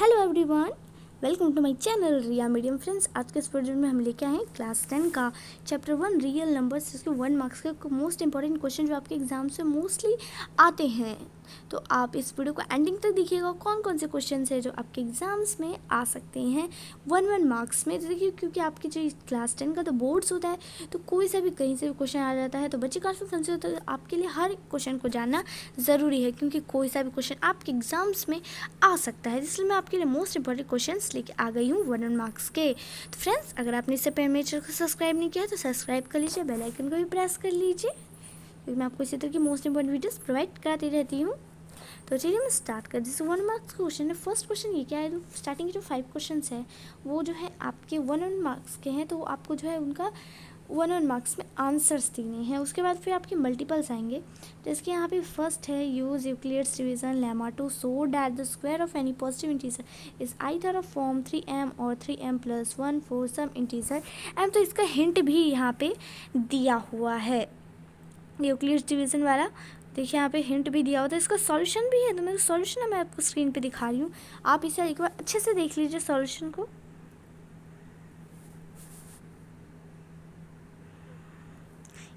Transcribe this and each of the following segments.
Hello everyone, welcome to my channel Riya medium friends. आज के इस वीडियो में हम लेके आए हैं क्लास 10 का चैप्टर 1 रियल नंबर्स, जिसके 1 मार्क्स के मोस्ट इंपॉर्टेंट क्वेश्चन जो आपके एग्जाम से मोस्टली आते हैं। तो आप इस वीडियो को एंडिंग तक देखिएगा कौन कौन से क्वेश्चन है जो आपके एग्जाम्स में आ सकते हैं 1 मार्क्स में। तो देखिए, क्योंकि आपकी जो क्लास 10 का तो बोर्ड्स होता है, तो कोई सा भी कहीं से भी क्वेश्चन आ जाता है तो बच्चे काफ़ी कंफ्यूज होते हैं। आपके लिए हर क्वेश्चन को जानना ज़रूरी है, क्योंकि कोई सा भी क्वेश्चन आपके एग्जाम्स में आ सकता है। इसलिए मैं आपके लिए मोस्ट इंपॉर्टेंट क्वेश्चंस लेके आ गई हूँ 1 मार्क्स के। तो फ्रेंड्स, अगर आपने इससे पहले मेरे चैनल को सब्सक्राइब नहीं किया तो सब्सक्राइब कर लीजिए, बेल आइकन को भी प्रेस कर लीजिए, क्योंकि मैं आपको इसी तरह की मोस्ट इंपॉर्टेंट वीडियोस प्रोवाइड कराती रहती हूँ। तो चलिए मैं स्टार्ट कर। जैसे 1 मार्क्स क्वेश्चन है, फर्स्ट क्वेश्चन ये क्या है, तो स्टार्टिंग के जो 5 क्वेश्चन है वो जो है आपके 1 मार्क्स के हैं, तो आपको जो है उनका 1 मार्क्स में आंसर्स देने हैं। उसके बाद फिर आपके मल्टीपल्स आएंगे, जैसे कि यहाँ पे फर्स्ट है use Euclid's division lemma to show that the square of any positive integer is either of form 3m और 3m+1 for some integer m। तो इसका हिंट भी यहाँ पे दिया हुआ है, यूक्लिड्स डिवीजन वाला। देखिए यहाँ पे हिंट भी दिया होता है, इसका सॉल्यूशन भी है। तो मैं सॉल्यूशन मैं आपको स्क्रीन पे दिखा रही हूँ, आप इसे एक बार अच्छे से देख लीजिए सॉल्यूशन को।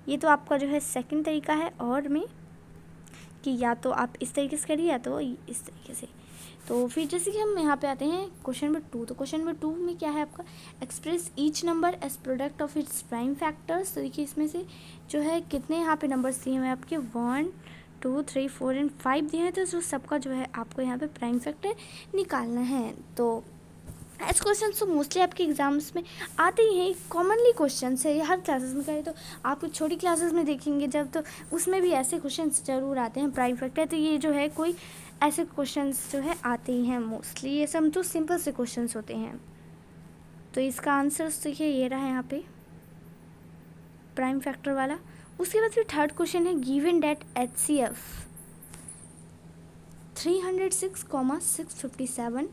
ये तो आपका जो है सेकंड तरीका है और में कि या तो आप इस तरीके से करिए या तो इस तरीके से। तो फिर जैसे कि हम यहाँ पे आते हैं क्वेश्चन नंबर 2। तो क्वेश्चन नंबर 2 में क्या है आपका, express each number as product of its prime factors. तो देखिए इसमें से जो है कितने यहाँ पे नंबर्स दिए हुए हैं आपके 1 2 3 4 एंड 5 दिए हैं। तो जो सबका जो है आपको यहाँ पे प्राइम फैक्टर निकालना है। तो ऐसे क्वेश्चन तो मोस्टली आपके एग्जाम्स में आते ही हैं, कॉमनली क्वेश्चन है ये हर क्लासेस में करें। तो आप छोटी क्लासेस में देखेंगे जब, तो उसमें भी ऐसे क्वेश्चन ज़रूर आते हैं प्राइम फैक्टर। तो ये जो है कोई ऐसे क्वेश्चंस जो है आते ही हैं मोस्टली, ये सब तो सिंपल से क्वेश्चंस होते हैं। तो इसका आंसर देखिए ये रहा यहाँ पे प्राइम फैक्टर वाला। उसके बाद फिर थर्ड क्वेश्चन है given that HCF 306,657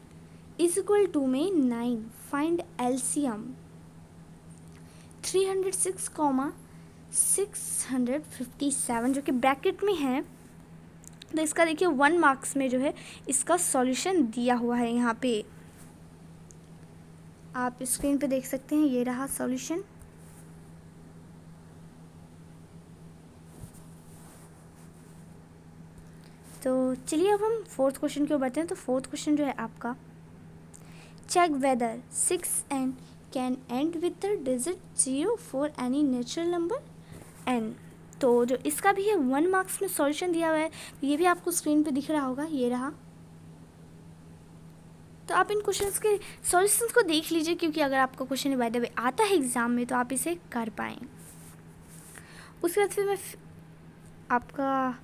is equal to में 9, फाइंड LCM 306,657 जो कि ब्रैकेट में है। तो इसका देखिए 1 मार्क्स में जो है इसका सॉल्यूशन दिया हुआ है, यहाँ पे आप स्क्रीन पे देख सकते हैं, ये रहा सॉल्यूशन। तो चलिए अब हम फोर्थ क्वेश्चन की ओर बढ़ते हैं। तो फोर्थ क्वेश्चन जो है आपका, check whether 6n can end with the digit 0 for any natural number n। तो जो इसका भी है 1 मार्क्स में सॉल्यूशन दिया हुआ है, ये भी आपको स्क्रीन पे दिख रहा होगा, ये रहा। तो आप इन क्वेश्चंस के सॉल्यूशंस को देख लीजिए, क्योंकि अगर आपका क्वेश्चन बाय द वे आता है एग्जाम में तो आप इसे कर पाएँ। उसके बाद फिर मैं आपका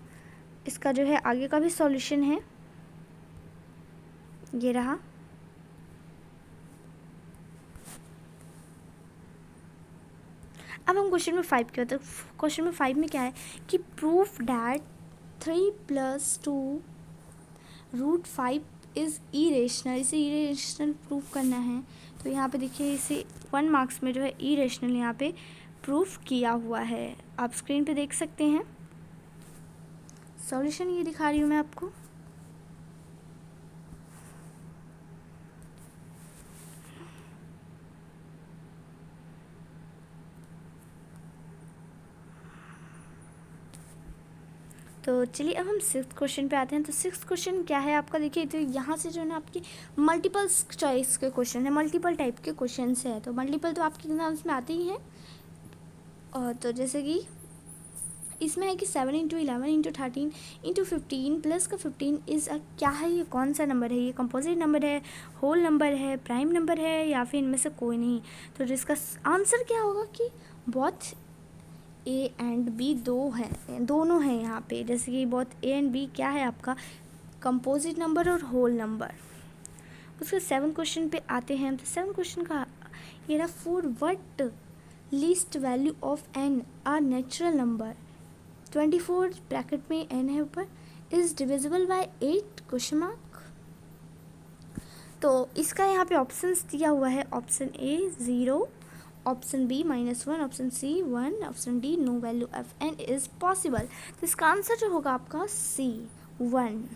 इसका जो है आगे का भी सॉल्यूशन है, ये रहा। अब हम क्वेश्चन नंबर 5 की ओर। तो क्वेश्चन नंबर 5 में क्या है कि proof that 3+2 root 5 is irrational. इसे इरेशनल प्रूफ करना है। तो यहाँ पे देखिए इसे 1 मार्क्स में जो है इरेशनल यहाँ पे प्रूफ किया हुआ है, आप स्क्रीन पे देख सकते हैं। सॉल्यूशन ये दिखा रही हूँ मैं आपको। तो चलिए अब हम 6th क्वेश्चन पे आते हैं। तो 6th क्वेश्चन क्या है आपका, देखिए तो यहाँ से जो है ना आपकी मल्टीपल चॉइस के क्वेश्चन है, मल्टीपल टाइप के क्वेश्चन है। तो मल्टीपल तो आपके एग्जाम्स में आते ही हैं। और तो जैसे कि इसमें है कि 7 × 11 × 13 × 15 प्लस का 15 इज़ क्या है, ये कौन सा नंबर है, ये कंपोजिट नंबर है, होल नंबर है, प्राइम नंबर है, या फिर इनमें से कोई नहीं। तो जिसका आंसर क्या होगा कि बहुत A एंड B दोनों हैं यहाँ पे। जैसे कि बहुत A एंड B क्या है आपका कंपोजिट नंबर और होल नंबर। उसके 7 क्वेश्चन पे आते हैं। तो 7 क्वेश्चन का ये रहा, for what least value of n are natural number 24 bracket में n है ऊपर is divisible by 8 question mark. तो इसका यहाँ पे ऑप्शंस दिया हुआ है, option A 0, option B -1, option C 1, option D no value of n is possible. तो इसका आंसर जो होगा आपका C 1।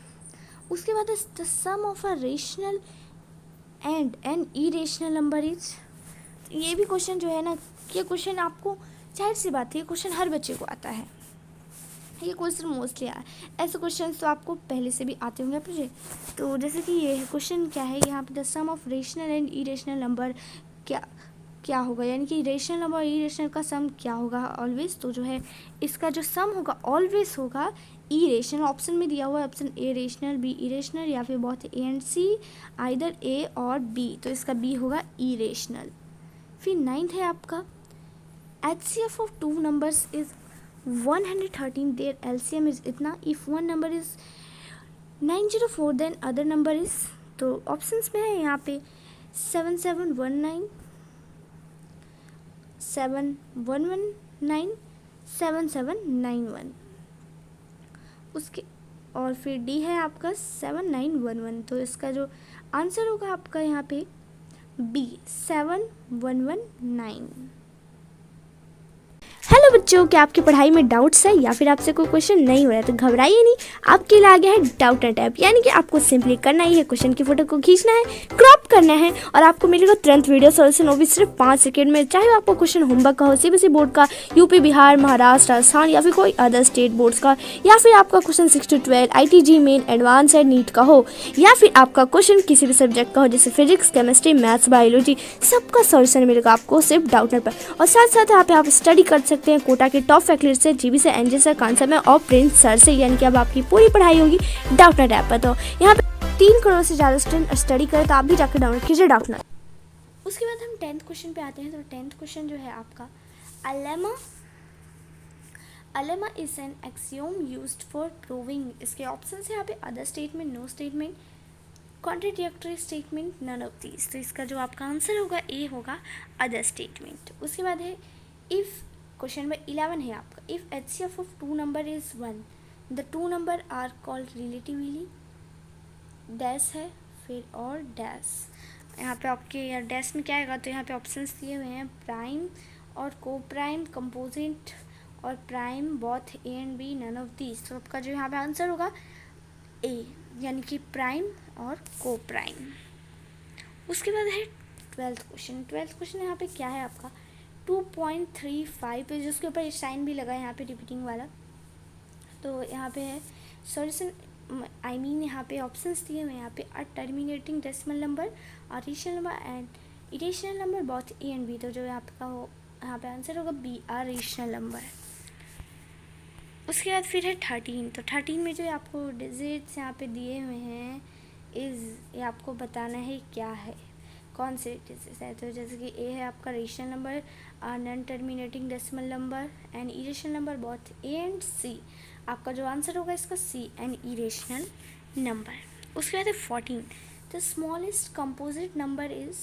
उसके बाद the sum of a rational and an irrational number is, ये भी क्वेश्चन जो है ना, ये क्वेश्चन आपको जाहिर सी बात है ये क्वेश्चन हर बच्चे को आता है, ये क्वेश्चन मोस्टली आया। ऐसे क्वेश्चन तो आपको पहले से भी आते होंगे मुझे। तो जैसे कि ये क्वेश्चन क्या है यहाँ पे, the sum of rational and irrational number क्या होगा, यानी कि रेशनल नंबर और इरेशनल का सम क्या होगा ऑलवेज। तो जो है इसका जो सम होगा ऑलवेज होगा ई रेशनल। ऑप्शन में दिया हुआ है option A rational, B irrational, या फिर बहुत ए एंड सी, आइदर ए और बी। तो इसका बी होगा ई रेशनल। फिर 9th है आपका, HCF of two numbers is 113, there LCM is इतना। If one number is 904 then other number is, तो ऑप्शंस में है यहाँ पे 7719, 7119, 7791, उसके और फिर डी है आपका 7911। तो इसका जो आंसर होगा आपका यहाँ पे बी 7119। हेलो बच्चों, क्या आपकी पढ़ाई में डाउट्स है या फिर आपसे कोई क्वेश्चन नहीं हो रहा है तो घबराइए नहीं, आपके लिए आ गया है डाउट एंड टैब। यानी कि आपको सिंपली करना ही है, क्वेश्चन की फोटो को खींचना है, क्रॉप करना है और आपको मिलेगा तुरंत वीडियो सॉल्यूशन, वो भी सिर्फ 5 सेकंड में। चाहे आपको क्वेश्चन होमवर्क का हो, CBSE बोर्ड का, यूपी बिहार महाराष्ट्र राजस्थान या फिर कोई अदर स्टेट बोर्ड्स का, या फिर आपका question 6 to 12 ITG main advance है नीट का हो, या फिर आपका क्वेश्चन किसी भी सब्जेक्ट का हो जैसे फिजिक्स केमिस्ट्री मैथ्स बायोलॉजी, सबका सॉल्यूशन मिलेगा आपको सिर्फ डाउट एंड पर। और साथ साथ यहाँ पे आप स्टडी कर सकते हैं कोटा के टॉप फैकल्टी से, जीबी से, एनजे से, कांसा में और प्रिंस सर से। यानी कि अब आपकी पूरी पढ़ाई होगी डाउटनेट ऐप पर। तो यहाँ पे 3 करोड़ से ज़्यादा स्टूडेंट स्टडी करें, तो आप भी जाकर डाउनलोड कीजिए डाउटनेट। उसके बाद हम 10th क्वेश्चन पे आते हैं। तो 10th क्वेश्चन जो है आपका, a lemma is an axiom used for proving, इसके ऑप्शन है यहाँ पे other statement, no statement, contradictory statement, none of these. तो इसका जो आपका आंसर होगा ए होगा अदर स्टेटमेंट। उसके बाद है इफ़, क्वेश्चन नंबर 11 है आपका, if HCF of two number is 1, the two number are called relatively, dash है फिर और डैश। यहाँ पे आपके डैश में क्या आएगा, तो यहाँ पे ऑप्शंस दिए हुए हैं प्राइम और को प्राइम, कंपोजिट और prime, both A and B, none of these. तो आपका जो यहाँ पे आंसर होगा ए, यानी कि प्राइम और को प्राइम। उसके बाद है 12th क्वेश्चन। 12th क्वेश्चन यहाँ पे क्या है आपका, 2.35 है, जिसके ऊपर साइन भी लगा है यहाँ पे रिपीटिंग वाला। तो यहाँ पे है सॉल्यूशन, यहाँ पे ऑप्शंस दिए हुए हैं यहाँ पे a terminating decimal number, rational number and irrational number, both A and B. तो जो आपका हो यहाँ पे आंसर होगा बी, रेशनल नंबर। उसके बाद फिर है 13। तो 13 में जो आपको डिजिट्स यहाँ पे दिए हुए हैं ये आपको बताना है क्या है, कौन से डिजिट्स है। तो जैसे कि ए है आपका rational number, non terminating decimal number and irrational number, both A and C. आपका जो आंसर होगा इसका सी एंड इरेशनल नंबर। उसके बाद है 14, the smallest composite number is,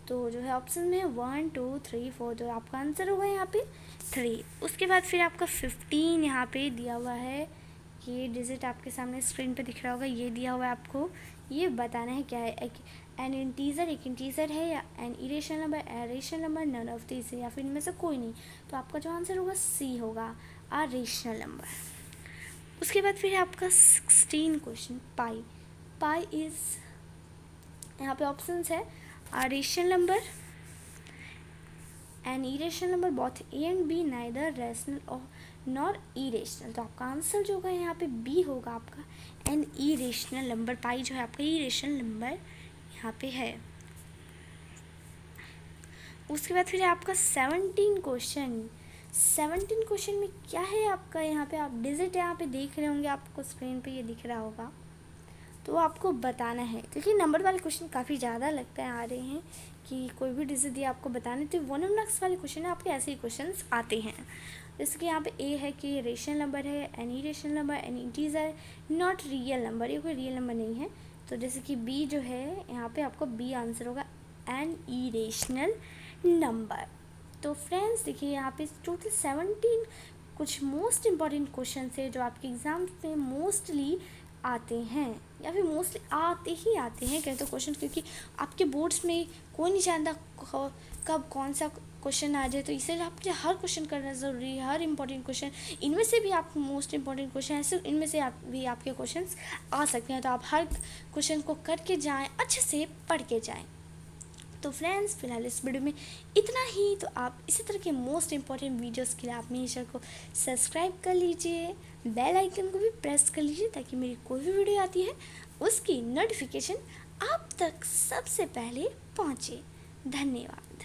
तो जो है ऑप्शन में 1 2 3 4, तो आपका आंसर होगा यहाँ पे 3। उसके बाद फिर आपका 15 यहाँ पे दिया हुआ है, ये डिजिट आपके सामने स्क्रीन पे दिख रहा होगा, ये दिया हुआ है आपको, ये बताना है क्या है, एन इंटीजर, एक इंटीजर है, या an irrational number, rational number, none of this, या फिर इनमें से कोई नहीं। तो आपका जो आंसर होगा सी होगा, रेशनल नंबर। उसके बाद फिर आपका 16 क्वेश्चन, पाई इज, यहाँ पे ऑप्शंस है rational number an irrational number, both A and B, neither rational और नॉर इरेशनल। तो आपका आंसर जो होगा यहाँ पे बी होगा आपका एन इरेशनल नंबर। पाई जो है आपका इरेशनल नंबर यहाँ पे है। उसके बाद फिर आपका 17 क्वेश्चन। 17 क्वेश्चन में क्या है आपका, यहाँ पे आप डिजिट यहाँ पे देख रहे होंगे, आपको स्क्रीन पे ये दिख रहा होगा, तो आपको बताना है, क्योंकि नंबर वाले क्वेश्चन काफ़ी ज़्यादा लगता है आ रहे हैं कि कोई भी डिजिट दिया आपको बताना है। तो 1 मार्क्स वाले क्वेश्चन है आपके, ऐसे ही क्वेश्चन आते हैं। जैसे कि यहाँ पे ए है कि रेशनल नंबर है, N irrational number, N integer, not real number, ये कोई रियल नंबर नहीं है। तो जैसे कि बी जो है यहाँ पे आपको बी आंसर होगा एन इरेशनल नंबर। तो फ्रेंड्स देखिए यहाँ पे टोटल 17 कुछ मोस्ट इम्पॉर्टेंट क्वेश्चन है जो आपके एग्जाम में मोस्टली आते हैं, या फिर मोस्टली आते हैं कहते क्वेश्चन, क्योंकि आपके बोर्ड्स में कोई नहीं जानता कब कौन सा क्वेश्चन आ जाए, तो इसे आपके हर क्वेश्चन करना ज़रूरी है, हर इंपॉर्टेंट क्वेश्चन। इनमें से भी आप मोस्ट इंपॉर्टेंट क्वेश्चन है, सिर्फ इनमें से आप भी आपके क्वेश्चंस आ सकते हैं, तो आप हर क्वेश्चन को करके जाएं, अच्छे से पढ़ के जाएं। तो फ्रेंड्स, फिलहाल इस वीडियो में इतना ही। तो आप इसी तरह के मोस्ट इंपॉर्टेंट वीडियोस के लिए आप मेरे चैनल को सब्सक्राइब कर लीजिए, बेल आइकन को भी प्रेस कर लीजिए, ताकि मेरी कोई भी वीडियो आती है उसकी नोटिफिकेशन आप तक सबसे पहले पहुंचे। धन्यवाद।